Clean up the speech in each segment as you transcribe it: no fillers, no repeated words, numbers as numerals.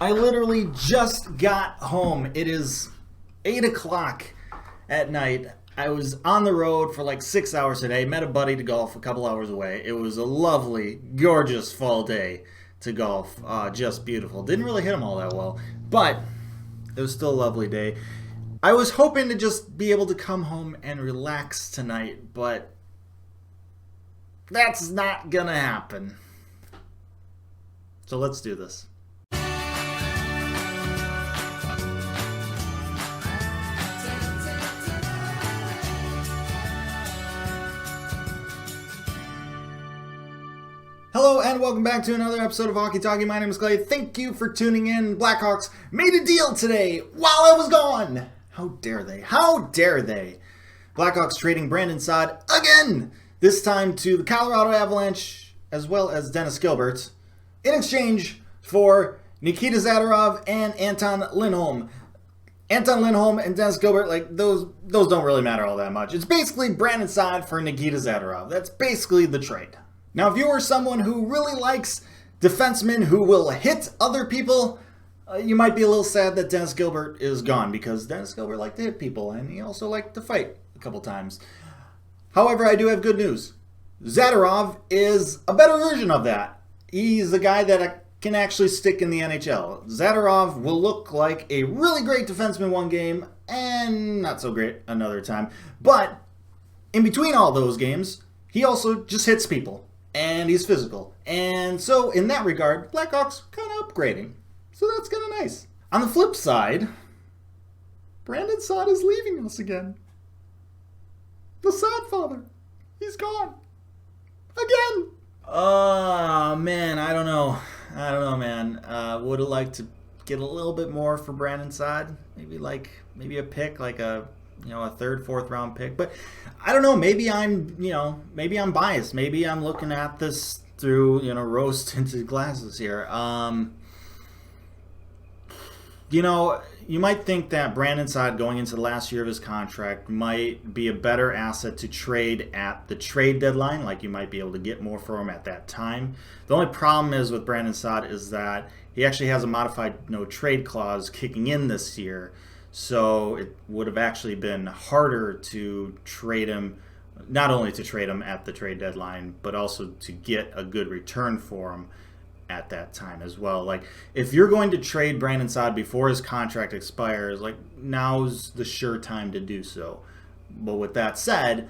I literally just got home. It is 8 o'clock at night. I was on the road for like 6 hours today. Met a buddy to golf a couple hours away. It was a lovely, gorgeous fall day to golf. Just beautiful. Didn't really hit them all that well, but it was still a lovely day. I was hoping to just be able to come home and relax tonight, but that's not gonna happen. So let's do this. Hello and welcome back to another episode of Hockey Talking. My name is Clay. Thank you for tuning in. Blackhawks made a deal today while I was gone. How dare they? How dare they? Blackhawks trading Brandon Saad again. This time to the Colorado Avalanche as well as Dennis Gilbert in exchange for Nikita Zadorov and Anton Lindholm. Anton Lindholm and Dennis Gilbert, like those don't really matter all that much. It's basically Brandon Saad for Nikita Zadorov. That's basically the trade. Now, if you are someone who really likes defensemen who will hit other people, you might be a little sad that Dennis Gilbert is gone, because Dennis Gilbert liked to hit people, and he also liked to fight a couple times. However, I do have good news. Zadorov is a better version of that. He's a guy that can actually stick in the NHL. Zadorov will look like a really great defenseman one game, and not so great another time. But in between all those games, he also just hits people. And he's physical. And so, in that regard, Blackhawks kind of upgrading. So that's kind of nice. On the flip side, Brandon Saad is leaving us again. The Saad father. He's gone. Again. Oh, man, I don't know. Man. Would have liked to get a little bit more for Brandon Saad. Maybe a pick, like a third, fourth round pick. But I don't know, maybe I'm biased. Maybe I'm looking at this through, rose-tinted glasses here. You might think that Brandon Saad going into the last year of his contract might be a better asset to trade at the trade deadline. Like, you might be able to get more for him at that time. The only problem is with Brandon Saad is that he actually has a modified no trade clause kicking in this year. So it would have actually been harder to trade him, not only to trade him at the trade deadline, but also to get a good return for him at that time as well. Like, if you're going to trade Brandon Saad before his contract expires, like, now's the sure time to do so. But with that said,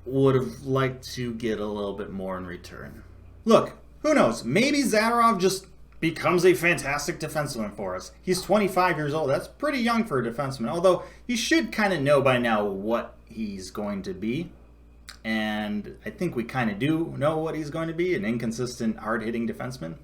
would have liked to get a little bit more in return. Look, who knows? Maybe Zadorov just becomes a fantastic defenseman for us. He's 25 years old. That's pretty young for a defenseman, although you should kind of know by now what he's going to be. And I think we kind of do know what he's going to be, an inconsistent, hard-hitting defenseman.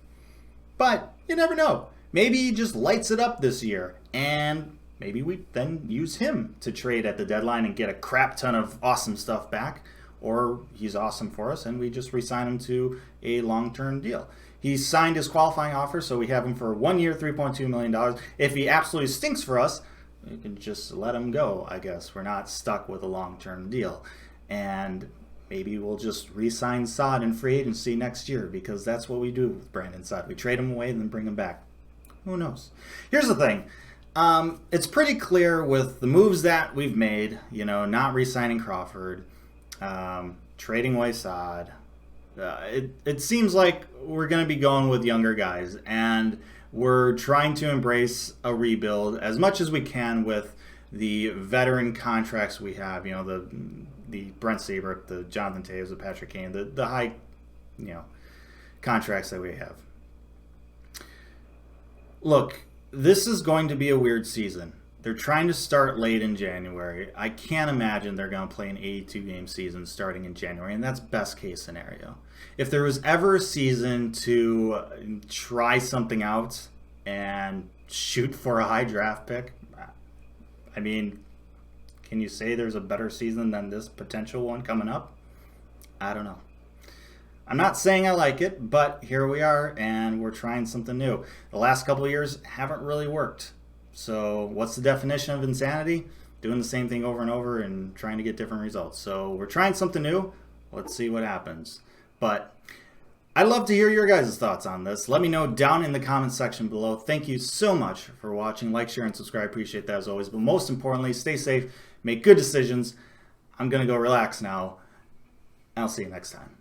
But you never know. Maybe he just lights it up this year, and maybe we then use him to trade at the deadline and get a crap ton of awesome stuff back. Or he's awesome for us, and we just re-sign him to a long-term deal. He signed his qualifying offer, so we have him for 1 year, $3.2 million. If he absolutely stinks for us, we can just let him go, I guess. We're not stuck with a long-term deal. And maybe we'll just re-sign Saad in free agency next year, because that's what we do with Brandon Saad. We trade him away and then bring him back. Who knows? Here's the thing. It's pretty clear with the moves that we've made, not re-signing Crawford, trading away Saad. It seems like we're going to be going with younger guys, and we're trying to embrace a rebuild as much as we can with the veteran contracts we have. The Brent Seabrook, the Jonathan Toews, the Patrick Kane, the high, contracts that we have. Look, this is going to be a weird season. They're trying to start late in January. I can't imagine they're going to play an 82-game season starting in January, and that's best case scenario. If there was ever a season to try something out and shoot for a high draft pick, I mean, can you say there's a better season than this potential one coming up? I don't know. I'm not saying I like it, but here we are, and we're trying something new. The last couple of years haven't really worked. So what's the definition of insanity? Doing the same thing over and over and trying to get different results. So we're trying something new. Let's see what happens. But I'd love to hear your guys' thoughts on this. Let me know down in the comments section below. Thank you so much for watching. Like, share, and subscribe. Appreciate that as always. But most importantly, stay safe, make good decisions. I'm going to go relax now. I'll see you next time.